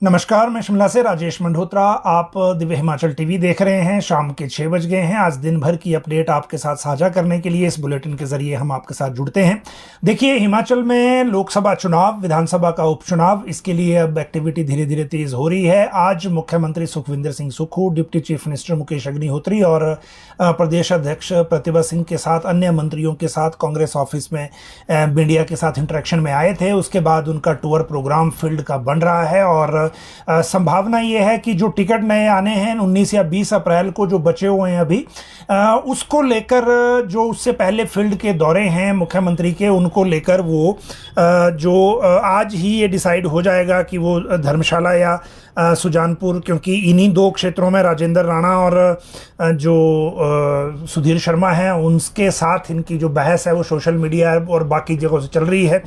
नमस्कार, मैं शिमला से राजेश मंडोत्रा। आप दिव्य हिमाचल टीवी देख रहे हैं। शाम के 6 बज गए हैं। आज दिन भर की अपडेट आपके साथ साझा करने के लिए इस बुलेटिन के जरिए हम आपके साथ जुड़ते हैं। देखिए, हिमाचल में लोकसभा चुनाव, विधानसभा का उपचुनाव, इसके लिए अब एक्टिविटी धीरे धीरे तेज हो रही है। आज मुख्यमंत्री Sukhvinder Singh Sukhu, deputy chief minister Mukesh Agnihotri और प्रदेश अध्यक्ष प्रतिभा सिंह के साथ अन्य मंत्रियों के साथ कांग्रेस ऑफिस में मीडिया के साथ इंटरेक्शन में आए थे। उसके बाद उनका टूर प्रोग्राम फील्ड का बन रहा है और संभावना ये है कि जो टिकट नए आने हैं 19 या 20 अप्रैल को जो बचे हुए हैं अभी, उसको लेकर जो उससे पहले फील्ड के दौरे हैं मुख्यमंत्री के, उनको लेकर वो जो आज ही ये डिसाइड हो जाएगा कि वो धर्मशाला या सुजानपुर, क्योंकि इन्हीं दो क्षेत्रों में राजेंद्र राणा और जो सुधीर शर्मा हैं उनके साथ इनकी जो बहस है वो सोशल मीडिया और बाकी जगहों से चल रही है।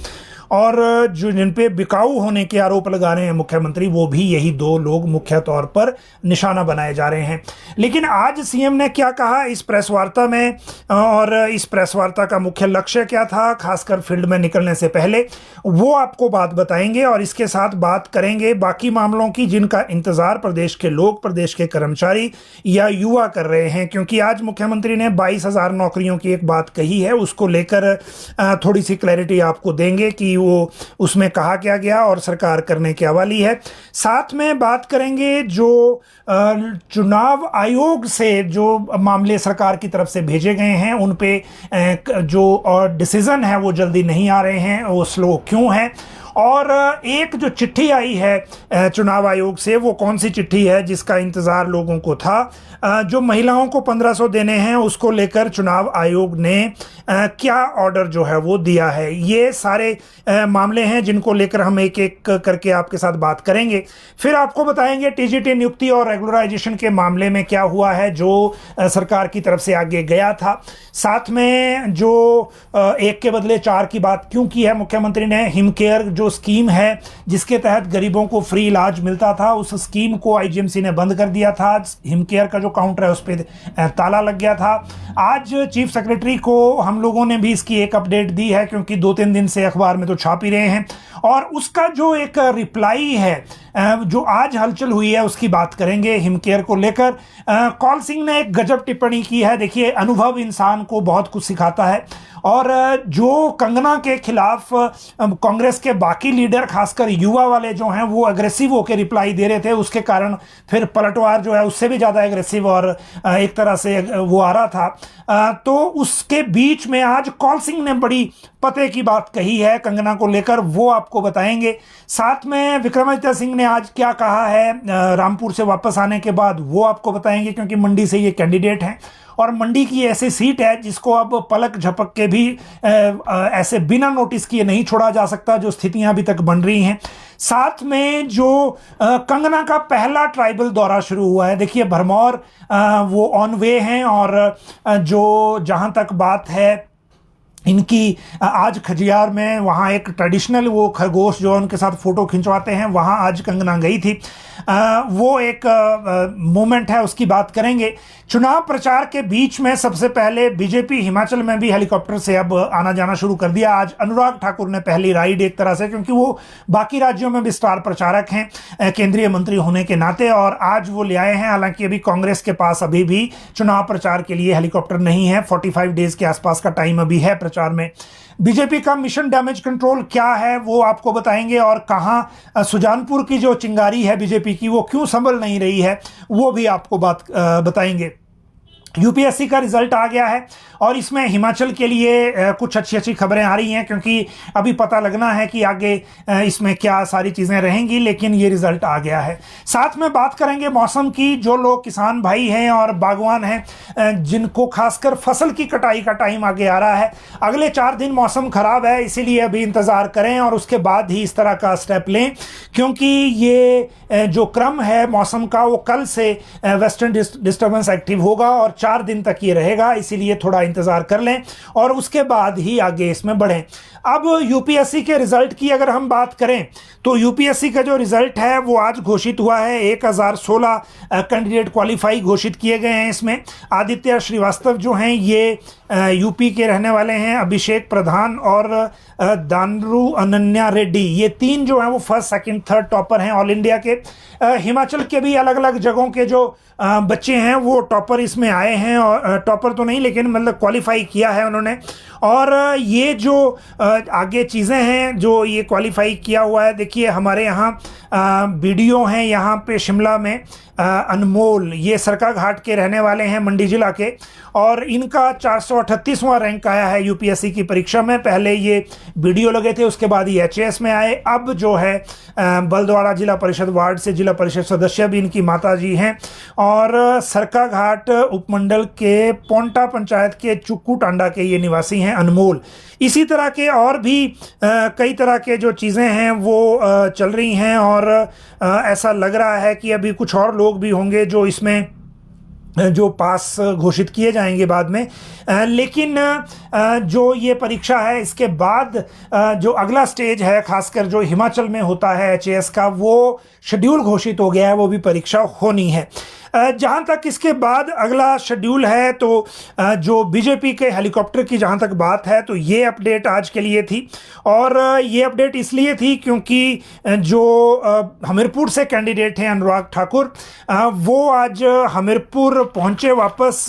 और जो जिन पे बिकाऊ होने के आरोप लगा रहे हैं मुख्यमंत्री, वो भी यही दो लोग मुख्य तौर पर निशाना बनाए जा रहे हैं। लेकिन आज सीएम ने क्या कहा इस प्रेस वार्ता में, और इस प्रेस वार्ता का मुख्य लक्ष्य क्या था, खासकर फील्ड में निकलने से पहले, वो आपको बात बताएंगे। और इसके साथ बात करेंगे बाकी मामलों की जिनका इंतजार प्रदेश के लोग, प्रदेश के कर्मचारी या युवा कर रहे हैं। क्योंकि आज मुख्यमंत्री ने 22,000 नौकरियों की एक बात कही है, उसको लेकर थोड़ी सी क्लैरिटी आपको देंगे कि वो उसमें कहा क्या गया और सरकार करने क्या वाली है। साथ में बात करेंगे जो चुनाव आयोग से जो मामले सरकार की तरफ से भेजे गए हैं उन पे जो डिसीजन है वो जल्दी नहीं आ रहे हैं, वो स्लो क्यों है। और एक जो चिट्ठी आई है चुनाव आयोग से, वो कौन सी चिट्ठी है जिसका इंतज़ार लोगों को था। जो महिलाओं को 1500 देने हैं उसको लेकर चुनाव आयोग ने क्या ऑर्डर जो है वो दिया है। ये सारे मामले हैं जिनको लेकर हम एक एक करके आपके साथ बात करेंगे। फिर आपको बताएंगे टीजीटी नियुक्ति और रेगुलराइजेशन के मामले में क्या हुआ है जो सरकार की तरफ से आगे गया था। साथ में जो एक के बदले 4 की बात क्यों की है मुख्यमंत्री ने। हिमकेयर जो स्कीम है जिसके तहत गरीबों को फ्री इलाज मिलता था, उस स्कीम को आईजीएमसी ने बंद कर दिया था। हिमकेयर का जो काउंटर है उस पर ताला लग गया था। आज चीफ सेक्रेटरी को हम लोगों ने भी इसकी एक अपडेट दी है, क्योंकि 2-3 दिन से अखबार में तो छाप ही रहे हैं। और उसका जो एक रिप्लाई है जो आज हलचल हुई है उसकी बात करेंगे हिमकेयर को लेकर। कौल सिंह ने एक गजब टिप्पणी की है। देखिए, अनुभव इंसान को बहुत कुछ सिखाता है। और जो कंगना के खिलाफ कांग्रेस के बाकी लीडर, खासकर युवा वाले जो हैं, वो अग्रेसिव होकर रिप्लाई दे रहे थे, उसके कारण फिर पलटवार जो है उससे भी ज़्यादा एग्रेसिव और एक तरह से वो आ रहा था। तो उसके बीच में आज कौल सिंह ने बड़ी पते की बात कही है कंगना को लेकर, वो आपको बताएंगे। साथ में विक्रमादित्य सिंह ने आज क्या कहा है रामपुर से वापस आने के बाद, वो आपको बताएंगे, क्योंकि मंडी से ये कैंडिडेट हैं और मंडी की ऐसी सीट है जिसको अब पलक झपक के भी ऐसे बिना नोटिस किए नहीं छोड़ा जा सकता, जो स्थितियां अभी तक बन रही हैं। साथ में जो कंगना का पहला ट्राइबल दौरा शुरू हुआ है, देखिए भरमौर वो ऑन वे हैं। और जो जहां तक बात है इनकी, आज खजियार में वहाँ एक ट्रेडिशनल वो खरगोश जो उनके साथ फ़ोटो खिंचवाते हैं, वहाँ आज कंगना गई थी। वो एक मोमेंट है, उसकी बात करेंगे। चुनाव प्रचार के बीच में सबसे पहले बीजेपी हिमाचल में भी हेलीकॉप्टर से अब आना जाना शुरू कर दिया। आज अनुराग ठाकुर ने पहली राइड एक तरह से, क्योंकि वो बाकी राज्यों में भी स्टार प्रचारक हैं केंद्रीय मंत्री होने के नाते, और आज वो ले आए हैं। हालांकि अभी कांग्रेस के पास अभी भी चुनाव प्रचार के लिए हेलीकॉप्टर नहीं है। 45 डेज के आसपास का टाइम अभी है प्रचार में। बीजेपी का मिशन डैमेज कंट्रोल क्या है वो आपको बताएंगे। और कहाँ सुजानपुर की जो चिंगारी है बीजेपी की, वो क्यों संभल नहीं रही है, वो भी आपको बात बताएंगे। यूपीएससी का रिजल्ट आ गया है और इसमें हिमाचल के लिए कुछ अच्छी अच्छी खबरें आ रही हैं, क्योंकि अभी पता लगना है कि आगे इसमें क्या सारी चीज़ें रहेंगी, लेकिन ये रिजल्ट आ गया है। साथ में बात करेंगे मौसम की। जो लोग किसान भाई हैं और बागवान हैं, जिनको खासकर फसल की कटाई का टाइम आगे आ रहा है, अगले 4 दिन मौसम खराब है, इसीलिए अभी इंतज़ार करें और उसके बाद ही इस तरह का स्टेप लें, क्योंकि ये जो क्रम है मौसम का वो कल से वेस्टर्न डिस्टर्बेंस एक्टिव होगा और 4 दिन तक ये रहेगा, इसीलिए थोड़ा इंतज़ार कर लें और उसके बाद ही आगे इसमें बढ़ें। अब यूपीएससी के रिजल्ट की अगर हम बात करें तो यूपीएससी का जो रिजल्ट है वो आज घोषित हुआ है। 1016 कैंडिडेट क्वालिफाई घोषित किए गए हैं। इसमें आदित्य श्रीवास्तव जो हैं ये यूपी के रहने वाले हैं, अभिषेक प्रधान और दानरू अनन्या रेड्डी। ये तीन जो हैं वो फर्स्ट सेकंड थर्ड टॉपर हैं ऑल इंडिया के। हिमाचल के भी अलग अलग जगहों के जो बच्चे हैं वो टॉपर इसमें आए हैं, और टॉपर तो नहीं लेकिन मतलब क्वालिफाई किया है उन्होंने। और ये जो आगे चीज़ें हैं जो ये क्वालिफाई किया हुआ है, देखिए हमारे यहाँ वीडियो हैं यहाँ पे शिमला में। अनमोल ये सरकाघाट के रहने वाले हैं, मंडी जिला के, और इनका 438वां रैंक आया है यूपीएससी की परीक्षा में। पहले ये वीडियो लगे थे, उसके बाद ये एचएएस में आए। अब जो है बलद्वाड़ा जिला परिषद वार्ड से जिला परिषद सदस्य भी इनकी माता जी हैं, और सरकाघाट उपमंडल के पोंटा पंचायत के चुक्कू टांडा के ये निवासी हैं अनमोल। इसी तरह के और भी कई तरह के जो चीज़ें हैं वो चल रही हैं, और ऐसा लग रहा है कि अभी कुछ और लोग भी होंगे जो इसमें जो पास घोषित किए जाएंगे बाद में। लेकिन जो ये परीक्षा है इसके बाद जो अगला स्टेज है, खासकर जो हिमाचल में होता है एचएएस का, वो शेड्यूल घोषित हो गया है, वो भी परीक्षा होनी है। जहाँ तक इसके बाद अगला शेड्यूल है तो जो बीजेपी के हेलीकॉप्टर की जहाँ तक बात है तो ये अपडेट आज के लिए थी। और ये अपडेट इसलिए थी क्योंकि जो हमीरपुर से कैंडिडेट हैं अनुराग ठाकुर, वो आज हमीरपुर पहुँचे वापस,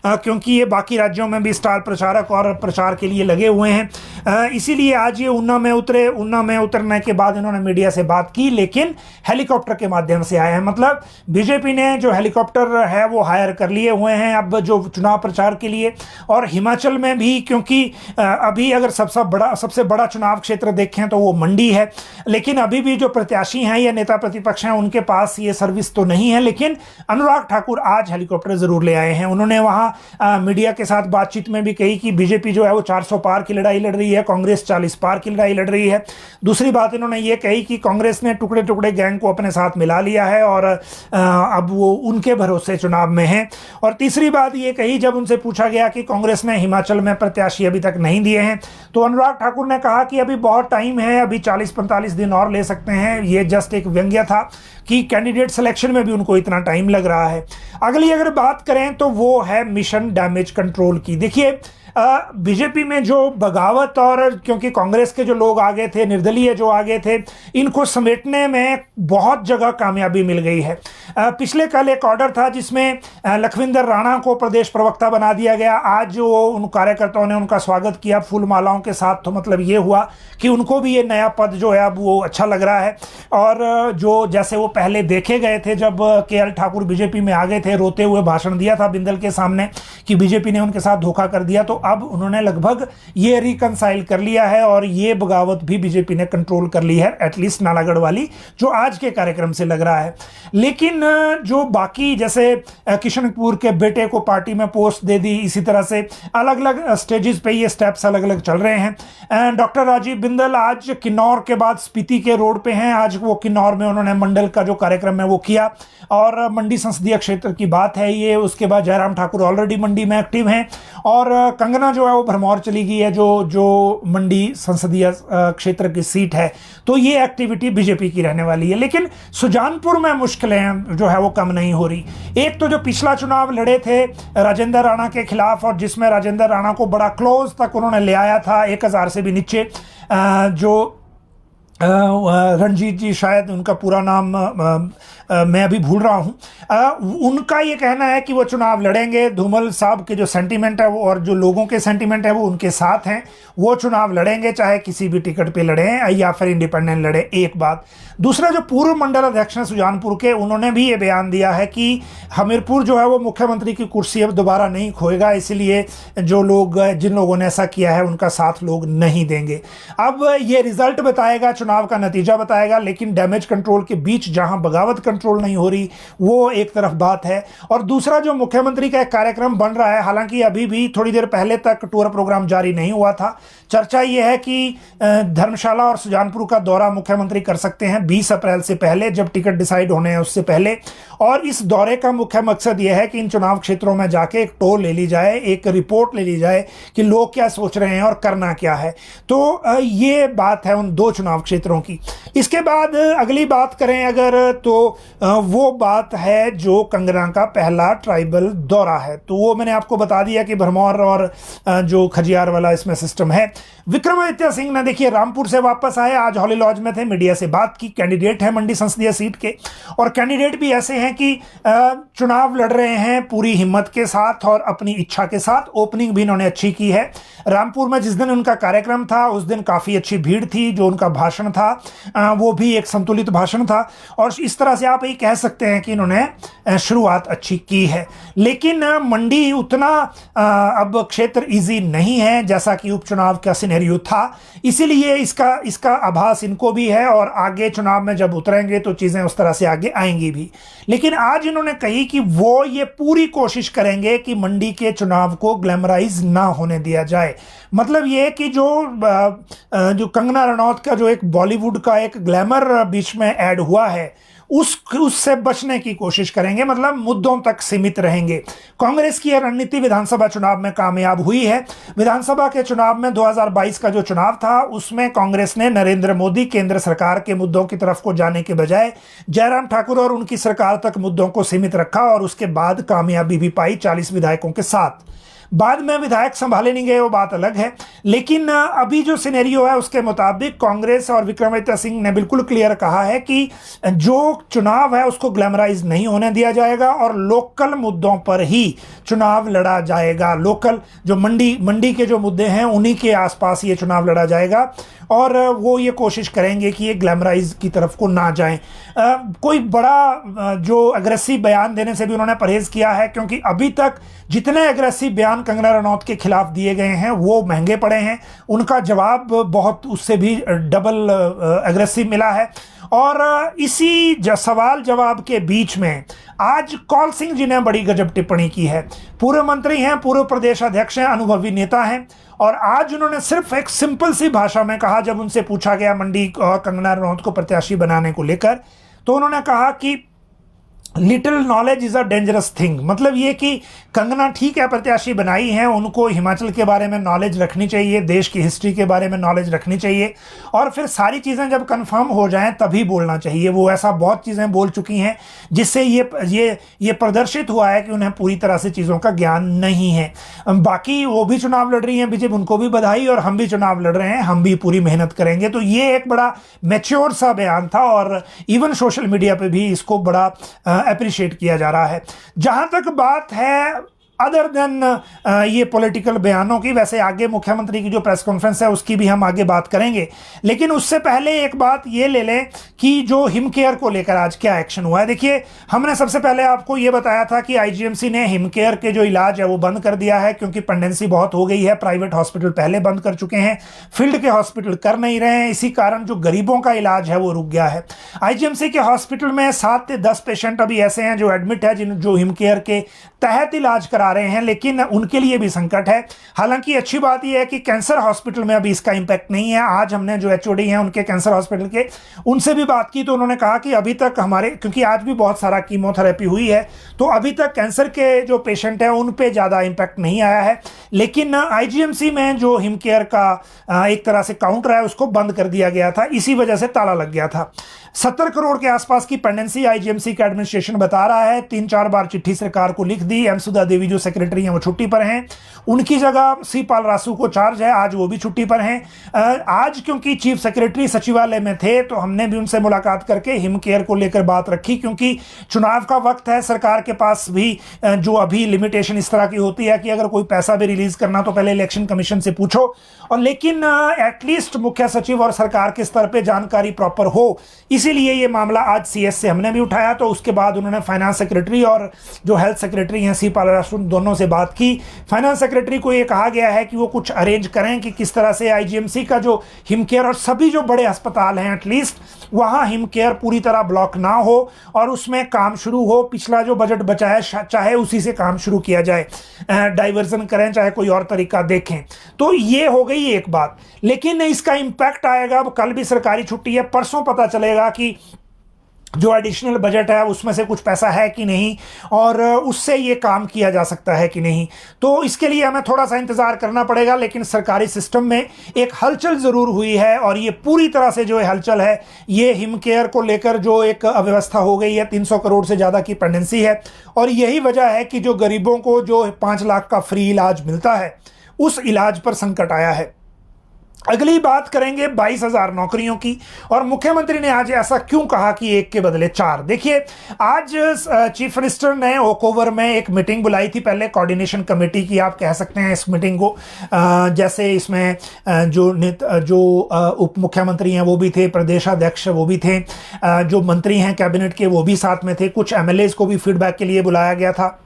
क्योंकि ये बाकी राज्यों में भी स्टार प्रचारक और प्रचार के लिए लगे हुए हैं। इसीलिए आज ये ऊना में उतरे। ऊना में उतरने के बाद इन्होंने मीडिया से बात की, लेकिन हेलीकॉप्टर के माध्यम से आए हैं। मतलब बीजेपी ने जो हेलीकॉप्टर है वो हायर कर लिए हुए हैं अब जो चुनाव प्रचार के लिए। और हिमाचल में भी, क्योंकि अभी अगर सबसे बड़ा चुनाव क्षेत्र देखें तो वो मंडी है, लेकिन अभी भी जो प्रत्याशी हैं या नेता प्रतिपक्ष हैं उनके पास ये सर्विस तो नहीं है। लेकिन अनुराग ठाकुर आज हेलीकॉप्टर जरूर ले आए हैं। उन्होंने वहाँ मीडिया के साथ बातचीत में भी कही कि बीजेपी जो है वो 400 पार की लड़ाई लड़ रही है, कांग्रेस 40 पार की लड़ाई लड़ रही है। दूसरी बात इन्होंने ये कही कि कांग्रेस ने टुकड़े टुकड़े गैंग को अपने साथ मिला लिया है और अब वो उनके भरोसे चुनाव में हैं। और तीसरी बात ये कही, जब उनसे पूछा गया कि कांग्रेस ने हिमाचल में प्रत्याशी अभी तक नहीं दिए हैं, तो अनुराग ठाकुर ने कहा कि अभी बहुत टाइम है, अभी 40-45 दिन और ले सकते हैं। ये जस्ट एक व्यंग्य था कि कैंडिडेट सिलेक्शन में भी उनको इतना टाइम लग रहा है। अगली अगर बात करें तो वो है मिशन डैमेज कंट्रोल की। देखिए बीजेपी में जो बगावत, और क्योंकि कांग्रेस के जो लोग आगे थे, निर्दलीय जो आगे थे, इनको समेटने में बहुत जगह कामयाबी मिल गई है। पिछले कल एक ऑर्डर था जिसमें लखविंदर राणा को प्रदेश प्रवक्ता बना दिया गया। आज वो उन कार्यकर्ताओं ने उनका स्वागत किया फूल मालाओं के साथ। तो मतलब ये हुआ कि उनको भी ये नया पद जो है अब वो अच्छा लग रहा है। और जो जैसे वो पहले देखे गए थे जब केएल ठाकुर बीजेपी में आ गए थे, रोते हुए भाषण दिया था बिंदल के सामने कि बीजेपी ने उनके साथ धोखा कर दिया, तो अब उन्होंने लगभग ये रिकंसाइल कर लिया है और ये बगावत भी बीजेपी ने कंट्रोल कर ली है, एटलीस्ट नालागढ़ वाली, जो आज के कार्यक्रम से लग रहा है। लेकिन जो बाकी, जैसे किशन कपूर के बेटे को पार्टी में पोस्ट दे दी, इसी तरह से अलग अलग स्टेजेस पे ये स्टेप्स अलग अलग चल रहे हैं। डॉक्टर राजीव बिंदल आज किन्नौर के बाद स्पीति के रोड पे हैं। आज वो किन्नौर में उन्होंने मंडल का जो कार्यक्रम है वो किया, और मंडी संसदीय क्षेत्र की बात है ये। उसके बाद जयराम ठाकुर ऑलरेडी मंडी में एक्टिव हैं, और कंगना जो है वो भरमौर चली गई है, जो मंडी संसदीय क्षेत्र की सीट है। तो ये एक्टिविटी बीजेपी की रहने वाली है। लेकिन सुजानपुर में मुश्किलें जो है वो कम नहीं हो रही। एक तो जो पिछला चुनाव लड़े थे राजेंद्र राणा के खिलाफ, और जिसमें राजेंद्र राणा को बड़ा क्लोज तक उन्होंने ले आया था, 1000 से भी नीचे, जो रणजीत जी, शायद उनका पूरा नाम मैं अभी भूल रहा हूं, उनका ये कहना है कि वो चुनाव लड़ेंगे। धूमल साहब के जो सेंटीमेंट है वो, और जो लोगों के सेंटीमेंट है वो उनके साथ हैं, वो चुनाव लड़ेंगे, चाहे किसी भी टिकट पे लड़ें या फिर इंडिपेंडेंट लड़े। एक बात। दूसरा, जो पूर्व मंडल अध्यक्ष हैं सुजानपुर के, उन्होंने भी ये बयान दिया है कि हमीरपुर जो है वो मुख्यमंत्री की कुर्सी अब दोबारा नहीं खोएगा, इसलिए जो लोग, जिन लोगों ने ऐसा किया है उनका साथ लोग नहीं देंगे। अब ये रिजल्ट बताएगा, चुनाव का नतीजा बताएगा, लेकिन डैमेज कंट्रोल के बीच जहां बगावत कंट्रोल नहीं हो रही, वो एक तरफ बात है। और दूसरा, जो मुख्यमंत्री का एक कार्यक्रम बन रहा है, हालांकि अभी भी थोड़ी देर पहले तक टूर प्रोग्राम जारी नहीं हुआ था। चर्चा ये है कि धर्मशाला और सुजानपुर का दौरा मुख्यमंत्री कर सकते हैं 20 अप्रैल से पहले, जब टिकट डिसाइड होने हैं उससे पहले। और इस दौरे का मुख्य मकसद यह है कि इन चुनाव क्षेत्रों में जाके एक टोल ले ली जाए, एक रिपोर्ट ले ली जाए कि लोग क्या सोच रहे हैं और करना क्या है। तो ये बात है उन दो चुनाव क्षेत्र क्षेत्रों की। इसके बाद अगली बात करें अगर, तो वो बात है जो कंगना का पहला ट्राइबल दौरा है। तो वो मैंने आपको बता दिया कि भरमौर और जो खजियार वाला इसमें सिस्टम है। विक्रमादित्य सिंह ने देखिए रामपुर से वापस आए, आज हॉली लॉज में थे, मीडिया से बात की। कैंडिडेट है मंडी संसदीय सीट के, और कैंडिडेट भी ऐसे हैं कि चुनाव लड़ रहे हैं पूरी हिम्मत के साथ और अपनी इच्छा के साथ। ओपनिंग भी इन्होंने अच्छी की है। रामपुर में जिस दिन उनका कार्यक्रम था उस दिन काफ़ी अच्छी भीड़ थी। जो उनका भाषण था वो भी एक संतुलित भाषण था, और इस तरह से आप ये कह सकते हैं कि इन्होंने शुरुआत अच्छी की है। लेकिन मंडी उतना अब क्षेत्र इजी नहीं है जैसा कि उपचुनाव का सिनेरियो था, इसीलिए इसका आभास इनको भी है, और आगे चुनाव में जब उतरेंगे तो चीज़ें उस तरह से आगे आएंगी भी। लेकिन आज इन्होंने कही कि वो ये पूरी कोशिश करेंगे कि मंडी के चुनाव को ग्लैमराइज ना होने दिया जाए। मतलब ये कि जो कंगना रनौत का जो एक बॉलीवुड का एक ग्लैमर बीच में ऐड हुआ है उससे बचने की कोशिश करेंगे, मतलब मुद्दों तक सीमित रहेंगे। कांग्रेस की यह रणनीति विधानसभा चुनाव में कामयाब हुई है। विधानसभा के चुनाव में 2022 का जो चुनाव था उसमें कांग्रेस ने नरेंद्र मोदी केंद्र सरकार के मुद्दों की तरफ को जाने के बजाय जयराम ठाकुर और उनकी सरकार तक मुद्दों को सीमित रखा, और उसके बाद कामयाबी भी पाई 40 विधायकों के साथ। बाद में विधायक संभाले नहीं गए, वो बात अलग है। लेकिन अभी जो सिनेरियो है उसके मुताबिक कांग्रेस और विक्रमादित्य सिंह ने बिल्कुल क्लियर कहा है कि जो चुनाव है उसको ग्लैमराइज नहीं होने दिया जाएगा और लोकल मुद्दों पर ही चुनाव लड़ा जाएगा। लोकल जो मंडी के जो मुद्दे हैं उन्हीं के आसपास ये चुनाव लड़ा जाएगा, और वो ये कोशिश करेंगे कि ये ग्लैमराइज की तरफ को ना जाएं। कोई बड़ा जो अग्रेसिव बयान देने से भी उन्होंने परहेज किया है, क्योंकि अभी तक जितने अग्रेसिव बयान कंगना रनौत के खिलाफ दिए गए हैं वो महंगे पड़े हैं। उनका जवाब बहुत उससे भी डबल अग्रेसिव मिला है। और इसी सवाल जवाब के बीच में आज कौल सिंह जी ने बड़ी गजब टिप्पणी की है। पूर्व मंत्री हैं, पूर्व प्रदेश अध्यक्ष हैं, अनुभवी नेता हैं, और आज उन्होंने सिर्फ एक सिंपल सी भाषा में कहा, जब उनसे पूछा गया मंडी और कंगना रनौत को प्रत्याशी बनाने को लेकर, तो उन्होंने कहा कि little knowledge is a dangerous thing. मतलब ये कि कंगना ठीक है प्रत्याशी बनाई हैं, उनको हिमाचल के बारे में नॉलेज रखनी चाहिए, देश की हिस्ट्री के बारे में नॉलेज रखनी चाहिए, और फिर सारी चीज़ें जब कंफर्म हो जाएं तभी बोलना चाहिए। वो ऐसा बहुत चीज़ें बोल चुकी हैं जिससे ये प्रदर्शित हुआ है कि उन्हें पूरी तरह से चीज़ों का ज्ञान नहीं है। बाकी वो भी चुनाव लड़ रही हैं बीजेपी, उनको भी बधाई, और हम भी चुनाव लड़ रहे हैं, हम भी पूरी मेहनत करेंगे। तो ये एक बड़ा मैच्योर सा बयान था, और इवन सोशल मीडिया पे भी इसको बड़ा अप्रिशिएट किया जा रहा है। जहां तक बात है अदर देन ये पॉलिटिकल बयानों की, वैसे आगे मुख्यमंत्री की जो प्रेस कॉन्फ्रेंस है उसकी भी हम आगे बात करेंगे, लेकिन उससे पहले एक बात ये ले लें कि जो हिमकेयर को लेकर आज क्या एक्शन हुआ है। देखिए, हमने सबसे पहले आपको ये बताया था कि आईजीएमसी ने हिमकेयर के जो इलाज है वो बंद कर दिया है, क्योंकि पेंडेंसी बहुत हो गई है। प्राइवेट हॉस्पिटल पहले बंद कर चुके हैं, फील्ड के हॉस्पिटल कर नहीं रहे हैं, इसी कारण जो गरीबों का इलाज है वो रुक गया है। आईजीएमसी के हॉस्पिटल में 7 से 10 पेशेंट अभी ऐसे हैं जो एडमिट है, जो हिमकेयर के तहत इलाज करा रहे हैं, लेकिन उनके लिए भी संकट है। हालांकि अच्छी बात यह है कि कैंसर हॉस्पिटल में अभी इसका इंपैक्ट नहीं है। आज हमने जो एचओडी हैं उनके कैंसर हॉस्पिटल के, उनसे भी बात की, तो उन्होंने कहा कि अभी तक हमारे, क्योंकि आज भी बहुत सारा कीमोथेरेपी हुई है, तो अभी तक कैंसर के जो पेशेंट हैं उन पे ज़्यादा इंपैक्ट नहीं आया है। लेकिन आईजीएमसी में जो हिमकेयर का एक तरह से काउंटर है उसको बंद कर दिया गया था, इसी वजह से ताला लग गया था। 70 करोड़ के आसपास की पेंडेंसी आईजीएमसी का एडमिनिस्ट्रेशन बता रहा है। 3-4 बार चिट्ठी सरकार को लिख दी। एम सुधा देवी जो सेक्रेटरी हैं वो छुट्टी पर हैं, उनकी जगह सी पाल रासू को चार्ज है, आज वो भी छुट्टी पर हैं। आज क्योंकि चीफ सेक्रेटरी सचिवालय में थे तो हमने भी उनसे मुलाकात करके हिमकेयर को लेकर बात रखी, क्योंकि चुनाव का वक्त है, सरकार के पास भी जो अभी लिमिटेशन इस तरह की होती है कि अगर कोई पैसा भी रिलीज करना तो पहले इलेक्शन कमीशन से पूछो, और लेकिन एटलीस्ट मुख्य सचिव और सरकार के स्तर पर जानकारी प्रॉपर हो, इसीलिए ये मामला आज सीएस से हमने भी उठाया। तो उसके बाद उन्होंने फाइनेंस सेक्रेटरी और जो हेल्थ सेक्रेटरी हैं सी पाल रासू दोनों से बात की। फाइनेंस सेक्रेटरी को ये कहा गया है कि वो कुछ अरेंज करें कि किस तरह से आईजीएमसी का जो हिमकेयर और सभी जो बड़े अस्पताल हैं एटलीस्ट वहाँ हिमकेयर पूरी तरह ब्लॉक ना हो और उसमें काम शुरू हो। पिछला जो बजट बचा है चाहे उसी से काम शुरू किया जाए, डाइवर्जन करें, चाहे कोई और तरीका देखें। तो ये हो गई एक बात, लेकिन इसका इम्पैक्ट आएगा। अब कल भी सरकारी छुट्टी है, परसों पता चलेगा कि जो एडिशनल बजट है उसमें से कुछ पैसा है कि नहीं, और उससे ये काम किया जा सकता है कि नहीं। तो इसके लिए हमें थोड़ा सा इंतज़ार करना पड़ेगा, लेकिन सरकारी सिस्टम में एक हलचल ज़रूर हुई है, और ये पूरी तरह से जो हलचल है ये हिमकेयर को लेकर जो एक अव्यवस्था हो गई है, 300 करोड़ से ज़्यादा की पेंडेंसी है, और यही वजह है कि जो गरीबों को जो 5 लाख का फ्री इलाज मिलता है उस इलाज पर संकट आया है। अगली बात करेंगे 22,000 नौकरियों की, और मुख्यमंत्री ने आज ऐसा क्यों कहा कि एक के बदले 4। देखिए, आज चीफ मिनिस्टर ने ओकओवर में एक मीटिंग बुलाई थी, पहले कोऑर्डिनेशन कमेटी की आप कह सकते हैं इस मीटिंग को। जैसे इसमें जो उप मुख्यमंत्री हैं वो भी थे, प्रदेशाध्यक्ष वो भी थे, जो मंत्री हैं कैबिनेट के वो भी साथ में थे, कुछ एमएलएज को भी फीडबैक के लिए बुलाया गया था।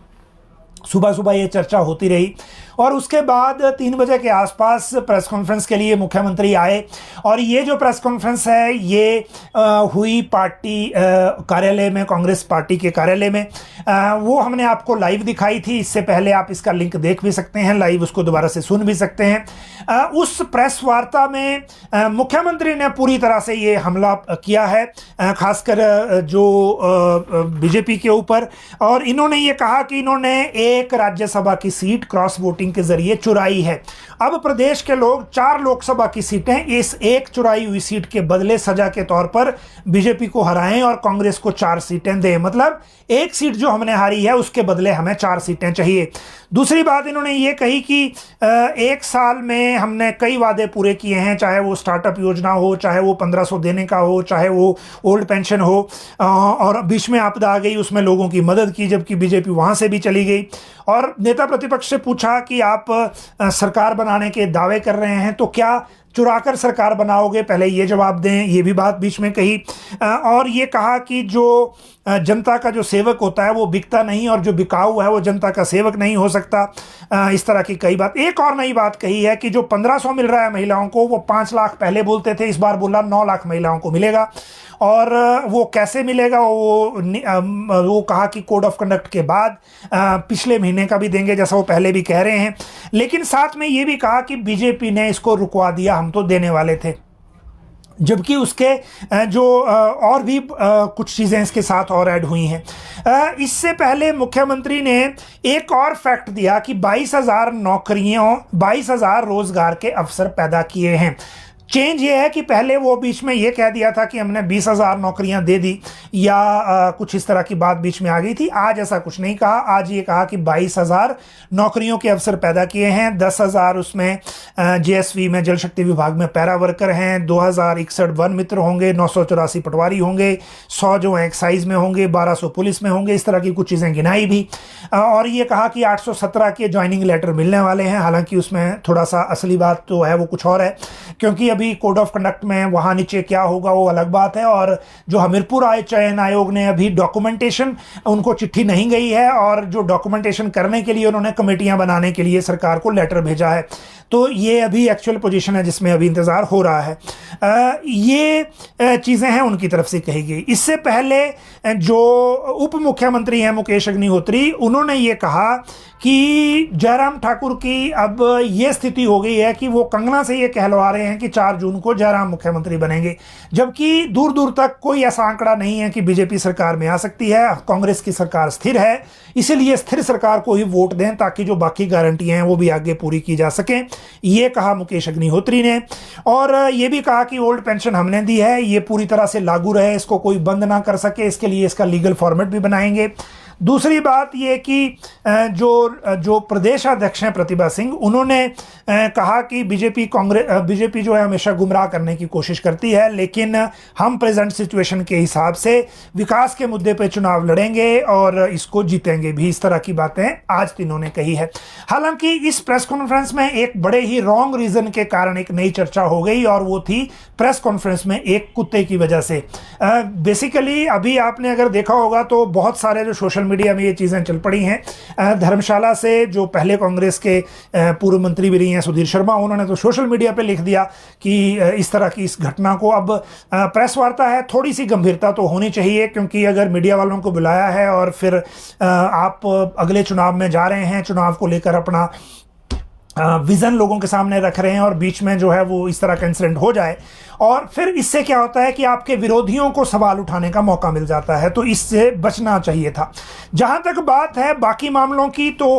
सुबह सुबह ये चर्चा होती रही, और उसके बाद 3 बजे के आसपास प्रेस कॉन्फ्रेंस के लिए मुख्यमंत्री आए, और ये जो प्रेस कॉन्फ्रेंस है ये हुई पार्टी कार्यालय में, कांग्रेस पार्टी के कार्यालय में। वो हमने आपको लाइव दिखाई थी, इससे पहले आप इसका लिंक देख भी सकते हैं लाइव, उसको दोबारा से सुन भी सकते हैं। उस प्रेस वार्ता में मुख्यमंत्री ने पूरी तरह से ये हमला किया है, खासकर जो बीजेपी के ऊपर, और इन्होंने ये कहा कि इन्होंने एक राज्यसभा की सीट क्रॉस वोटिंग के जरिए चुराई है। अब प्रदेश के लोग 4 लोकसभा की सीटें इस एक चुराई हुई सीट के बदले सजा के तौर पर बीजेपी को हराएं और कांग्रेस को 4 सीटें दें। मतलब एक सीट जो हमने हारी है उसके बदले हमें 4 सीटें चाहिए। दूसरी बात इन्होंने ये कही कि 1 साल में हमने कई वादे पूरे किए हैं, चाहे वो स्टार्टअप योजना हो, चाहे वो 1500 देने का हो, चाहे वो ओल्ड पेंशन हो, और बीच में आपदा आ गई उसमें लोगों की मदद की, जबकि बीजेपी वहाँ से भी चली गई। और नेता प्रतिपक्ष से पूछा कि आप सरकार बनाने के दावे कर रहे हैं तो क्या चुराकर सरकार बनाओगे, पहले ये जवाब दें, ये भी बात बीच में कही। और ये कहा कि जो जनता का जो सेवक होता है वो बिकता नहीं, और जो बिकाऊ है वो जनता का सेवक नहीं हो सकता। इस तरह की कई बात। एक और नई बात कही है कि जो 1500 मिल रहा है महिलाओं को, वो 5 लाख पहले बोलते थे, इस बार बोला 9 लाख महिलाओं को मिलेगा। और वो कैसे मिलेगा, वो कहा कि कोड ऑफ कंडक्ट के बाद पिछले महीने का भी देंगे, जैसा वो पहले भी कह रहे हैं। लेकिन साथ में ये भी कहा कि बीजेपी ने इसको रुकवा दिया, हम तो देने वाले थे। जबकि उसके जो और भी कुछ चीज़ें इसके साथ और ऐड हुई हैं। इससे पहले मुख्यमंत्री ने एक और फैक्ट दिया कि 22,000 नौकरियों, 22,000 रोजगार के अवसर पैदा किए हैं। चेंज ये है कि पहले वो बीच में ये कह दिया था कि हमने 20,000 नौकरियां दे दी, या कुछ इस तरह की बात बीच में आ गई थी। आज ऐसा कुछ नहीं कहा, आज ये कहा कि 22,000 नौकरियों के अवसर पैदा किए हैं। 10,000 उसमें जेएसवी में, जल शक्ति विभाग में पैरा वर्कर हैं, 2,061 वन मित्र होंगे, 984 पटवारी होंगे, 100 जो एक्साइज में होंगे, 1200 पुलिस में होंगे, इस तरह की कुछ चीज़ें गिनाई भी। और ये कहा कि 817 के ज्वाइनिंग लेटर मिलने वाले हैं। हालांकि उसमें थोड़ा सा असली बात तो है वो कुछ और है, क्योंकि अभी कोड ऑफ कंडक्ट में वहाँ नीचे क्या होगा वो अलग बात है। और जो हमीरपुर चयन आयोग ने अभी डॉक्यूमेंटेशन, उनको चिट्ठी नहीं गई है, और जो डॉक्यूमेंटेशन करने के लिए उन्होंने कमेटियां बनाने के लिए सरकार को लेटर भेजा है। तो ये अभी एक्चुअल पोजीशन है जिसमें अभी इंतज़ार हो रहा है। ये चीज़ें हैं उनकी तरफ से कही गई। इससे पहले जो उप मुख्यमंत्री हैं मुकेश अग्निहोत्री, उन्होंने ये कहा कि जयराम ठाकुर की अब ये स्थिति हो गई है कि वो कंगना से ये कहलवा रहे हैं कि 4 जून को जयराम मुख्यमंत्री बनेंगे, जबकि दूर दूर तक कोई ऐसा आंकड़ा नहीं है कि बीजेपी सरकार में आ सकती है। कांग्रेस की सरकार स्थिर है, इसीलिए स्थिर सरकार को ही वोट दें ताकि जो बाकी गारंटियां हैं वो भी आगे पूरी की जा सकें, ये कहा मुकेश अग्निहोत्री ने। और ये भी कहा कि ओल्ड पेंशन हमने दी है, ये पूरी तरह से लागू रहे, इसको कोई बंद ना कर सके, इसके लिए इसका लीगल फॉर्मेट भी बनाएंगे। दूसरी बात ये कि जो प्रदेशाध्यक्ष हैं प्रतिभा सिंह, उन्होंने कहा कि बीजेपी जो है हमेशा गुमराह करने की कोशिश करती है, लेकिन हम प्रेजेंट सिचुएशन के हिसाब से विकास के मुद्दे पे चुनाव लड़ेंगे और इसको जीतेंगे भी। इस तरह की बातें आज तीनों ने कही है। हालांकि इस प्रेस कॉन्फ्रेंस में एक बड़े ही रॉन्ग रीजन के कारण एक नई चर्चा हो गई, और वो थी प्रेस कॉन्फ्रेंस में एक कुत्ते की वजह से। बेसिकली अभी आपने अगर देखा होगा तो बहुत सारे जो सोशल मीडिया में ये चीज़ें चल पड़ी हैं। धर्मशाला से जो पहले कांग्रेस के पूर्व मंत्री भी रही हैं सुधीर शर्मा, उन्होंने तो सोशल मीडिया पे लिख दिया कि इस तरह की इस घटना को, अब प्रेस वार्ता है, थोड़ी सी गंभीरता तो होनी चाहिए, क्योंकि अगर मीडिया वालों को बुलाया है और फिर आप अगले चुनाव में जा रहे हैं, चुनाव को लेकर अपना विज़न लोगों के सामने रख रहे हैं, और बीच में जो है वो इस तरह का इंसिडेंट हो जाए, और फिर इससे क्या होता है कि आपके विरोधियों को सवाल उठाने का मौका मिल जाता है, तो इससे बचना चाहिए था। जहां तक बात है बाकी मामलों की, तो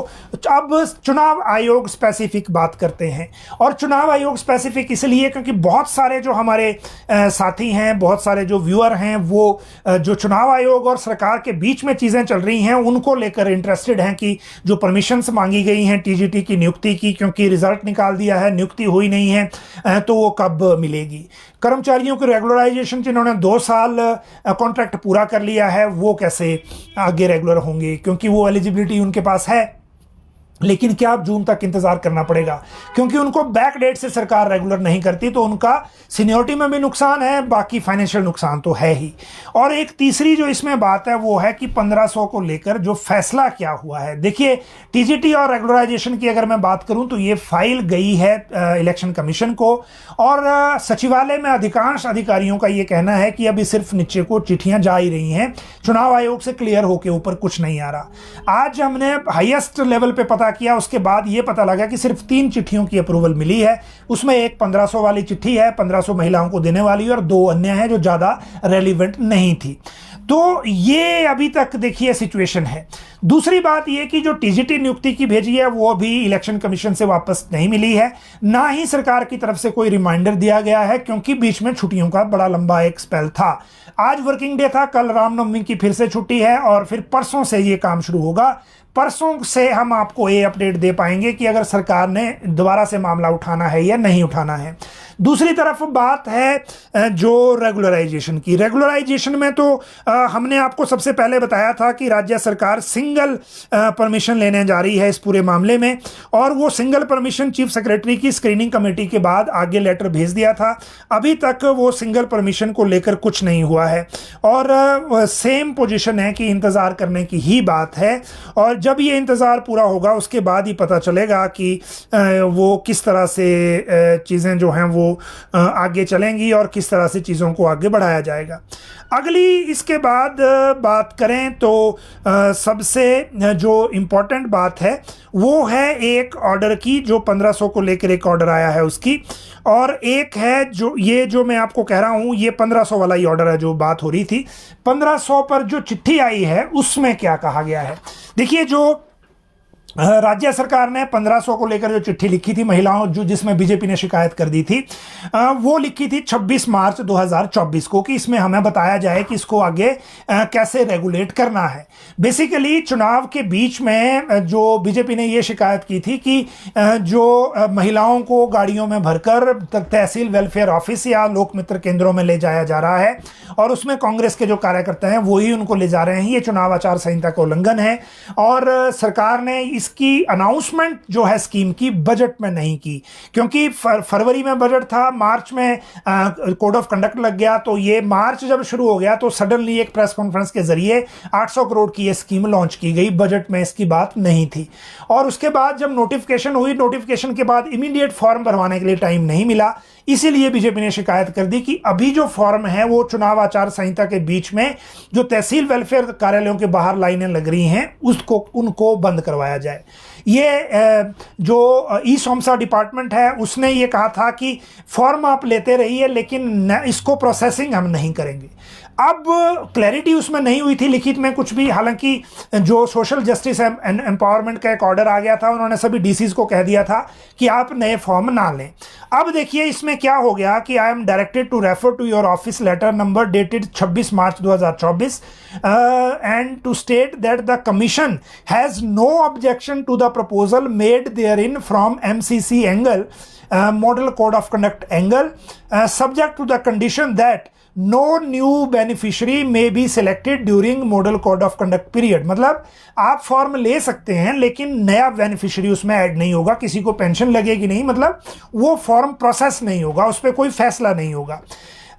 अब चुनाव आयोग स्पेसिफिक बात करते हैं। और चुनाव आयोग स्पेसिफिक इसलिए क्योंकि बहुत सारे जो हमारे साथी हैं, बहुत सारे जो व्यूअर हैं, वो जो चुनाव आयोग और सरकार के बीच में चीज़ें चल रही हैं उनको लेकर इंटरेस्टेड हैं कि जो परमिशंस मांगी गई हैं टीजीटी की नियुक्ति की, क्योंकि रिजल्ट निकाल दिया है, नियुक्ति हुई नहीं है, तो वो कब मिलेगी। कर्मचारियों के रेगुलराइजेशन जिन्होंने 2 साल कॉन्ट्रैक्ट पूरा कर लिया है वो कैसे आगे रेगुलर होंगे, क्योंकि वो एलिजिबिलिटी उनके पास है, लेकिन क्या अब जून तक इंतजार करना पड़ेगा, क्योंकि उनको बैक डेट से सरकार रेगुलर नहीं करती, तो उनका सीनियरिटी में भी नुकसान है, बाकी फाइनेंशियल नुकसान तो है ही। और एक तीसरी जो इसमें बात है वो है कि 1500 को लेकर जो फैसला क्या हुआ है। देखिए, टीजीटी और रेगुलराइजेशन की अगर मैं बात करूं तो ये फाइल गई है इलेक्शन कमीशन को, और सचिवालय में अधिकांश अधिकारियों का ये कहना है कि अभी सिर्फ नीचे को चिट्ठियां जा ही रही हैं, चुनाव आयोग से क्लियर होकर ऊपर कुछ नहीं आ रहा। आज हमने हाईएस्ट लेवल पे पता किया, उसके बाद ये पता लगा कि सिर्फ 3 चिट्ठियों की अप्रूवल मिली है। उसमें एक 1500 वाली चिट्ठी है, 1500 महिलाओं को देने वाली, और 2 अन्य हैं जो ज़्यादा रेलिवेंट नहीं थी। तो ये अभी तक देखिए सिचुएशन है। दूसरी बात ये कि जो टीजीटी नियुक्ति की भेजी है वो अभी इलेक्शन कमीशन से वापस नहीं मिली है, ना ही सरकार की तरफ से कोई रिमाइंडर दिया गया है, क्योंकि बीच में छुट्टियों का बड़ा लंबा एक स्पेल था। आज वर्किंग डे था, कल रामनवमी की फिर से छुट्टी है, और फिर परसों से ये काम शुरू होगा। परसों से हम आपको ये अपडेट दे पाएंगे कि अगर सरकार ने दोबारा से मामला उठाना है या नहीं उठाना है। दूसरी तरफ बात है जो रेगुलराइजेशन की। रेगुलराइजेशन में तो हमने आपको सबसे पहले बताया था कि राज्य सरकार सिंगल परमिशन लेने जा रही है इस पूरे मामले में, और वो सिंगल परमिशन चीफ सेक्रेटरी की स्क्रीनिंग कमेटी के बाद आगे लेटर भेज दिया था। अभी तक वो सिंगल परमिशन को लेकर कुछ नहीं हुआ है, और सेम पोजीशन है कि इंतज़ार करने की ही बात है। और जब ये इंतज़ार पूरा होगा उसके बाद ही पता चलेगा कि वो किस तरह से चीज़ें जो हैं वो आगे चलेंगी और किस तरह से चीज़ों को आगे बढ़ाया जाएगा। अगली इसके बाद बात करें तो सबसे जो इम्पोर्टेंट बात है वो है एक ऑर्डर की, जो 1500 को लेकर एक ऑर्डर आया है उसकी, और एक है जो ये जो मैं आपको कह रहा हूँ ये 1500 वाला ही ऑर्डर है जो बात हो रही थी। 1500 पर जो चिट्ठी आई है उसमें क्या कहा गया है। देखिए, जो राज्य सरकार ने 1500 को लेकर जो चिट्ठी लिखी थी महिलाओं, जो जिसमें बीजेपी ने शिकायत कर दी थी, वो लिखी थी 26 मार्च 2024 को, कि इसमें हमें बताया जाए कि इसको आगे कैसे रेगुलेट करना है। बेसिकली चुनाव के बीच में जो बीजेपी ने ये शिकायत की थी कि जो महिलाओं को गाड़ियों में भरकर तहसील वेलफेयर ऑफिस या लोक मित्र केंद्रों में ले जाया जा रहा है, और उसमें कांग्रेस के जो कार्यकर्ता हैं वही उनको ले जा रहे हैं, ये चुनाव आचार संहिता का उल्लंघन है। और सरकार ने इसकी अनाउंसमेंट जो है स्कीम की बजट में नहीं की, क्योंकि फरवरी में बजट था, मार्च में कोड ऑफ कंडक्ट लग गया, तो ये मार्च जब शुरू हो गया तो सडनली एक प्रेस कॉन्फ्रेंस के जरिए 800 करोड़ की ये स्कीम लॉन्च की गई, बजट में इसकी बात नहीं थी। और उसके बाद जब नोटिफिकेशन हुई, नोटिफिकेशन के बाद इमीडिएट फॉर्म भरवाने के लिए टाइम नहीं मिला, इसीलिए बीजेपी ने शिकायत कर दी कि अभी जो फॉर्म है वो चुनाव आचार संहिता के बीच में जो तहसील वेलफेयर कार्यालयों के बाहर लाइनें लग रही हैं उसको उनको बंद करवाया जाए। ये जो ई सोमसा डिपार्टमेंट है उसने ये कहा था कि फॉर्म आप लेते रहिए लेकिन इसको प्रोसेसिंग हम नहीं करेंगे। अब क्लैरिटी उसमें नहीं हुई थी लिखित में कुछ भी, हालांकि जो सोशल जस्टिस एम्पावरमेंट का एक ऑर्डर आ गया था, उन्होंने सभी डीसीज को कह दिया था कि आप नए फॉर्म ना लें। अब देखिए इसमें क्या हो गया कि I am directed to refer to your office letter number dated 26 March 2024 and to state that the commission has no objection to the proposal made therein from MCC angle model code of conduct angle subject to the condition that no new beneficiary may be selected during model code of conduct period। मतलब आप form ले सकते हैं लेकिन नया beneficiary उसमें add नहीं होगा, किसी को पेंशन लगेगी नहीं, मतलब वो फॉर्म प्रोसेस नहीं होगा, उस पर कोई फैसला नहीं होगा।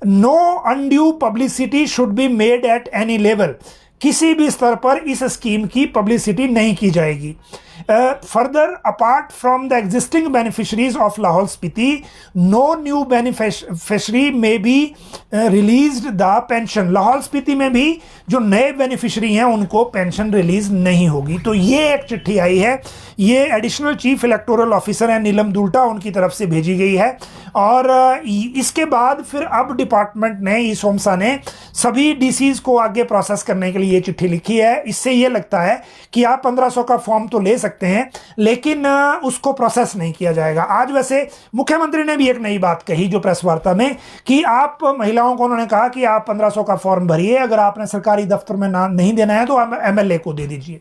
No undue publicity should be made at any level, किसी भी स्तर पर इस स्कीम की पब्लिसिटी नहीं की जाएगी। Further apart from the existing beneficiaries of Lahaul Spiti no new beneficiary may be released the pension. Lahaul Spiti में भी जो नए बेनिफिशरी हैं उनको पेंशन रिलीज नहीं होगी। तो ये एक चिट्ठी आई है, ये एडिशनल चीफ इलेक्टोरल ऑफिसर है नीलम दुल्टा, उनकी तरफ से भेजी गई है। और इसके बाद फिर अब डिपार्टमेंट ने, ई सोमसा ने सभी डीसीज को आगे प्रोसेस करने के लिए ये चिट्ठी लिखी है। इससे ये लगता है कि आप 1500 का फॉर्म तो ले सकते हैं लेकिन उसको प्रोसेस नहीं किया जाएगा। आज वैसे मुख्यमंत्री ने भी एक नई बात कही जो प्रेस वार्ता में, कि आप महिलाओं को उन्होंने कहा कि आप 1500 का फॉर्म भरिए, अगर आपने सरकारी दफ्तर में नाम नहीं देना है तो एमएलए को दे दीजिए।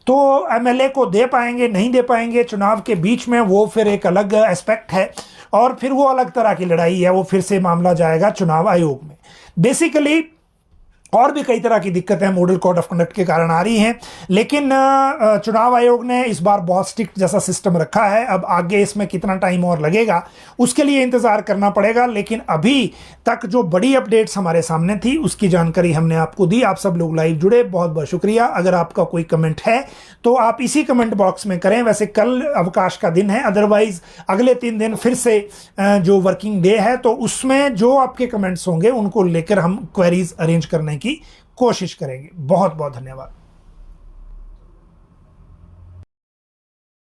तो एमएलए को दे पाएंगे नहीं दे पाएंगे चुनाव के बीच में, वो फिर एक अलग एस्पेक्ट है और फिर वो अलग तरह की लड़ाई है, वो फिर से मामला जाएगा चुनाव आयोग में। बेसिकली और भी कई तरह की दिक्कतें मॉडल कोड ऑफ कंडक्ट के कारण आ रही हैं, लेकिन चुनाव आयोग ने इस बार बहुत स्ट्रिक्ट जैसा सिस्टम रखा है। अब आगे इसमें कितना टाइम और लगेगा उसके लिए इंतजार करना पड़ेगा, लेकिन अभी तक जो बड़ी अपडेट्स हमारे सामने थी उसकी जानकारी हमने आपको दी। आप सब लोग लाइव जुड़े, बहुत बहुत शुक्रिया। अगर आपका कोई कमेंट है तो आप इसी कमेंट बॉक्स में करें। वैसे कल अवकाश का दिन है, अदरवाइज अगले 3 दिन फिर से जो वर्किंग डे है, तो उसमें जो आपके कमेंट्स होंगे उनको लेकर हम क्वेरीज अरेंज करने की कोशिश करेंगे। बहुत बहुत धन्यवाद।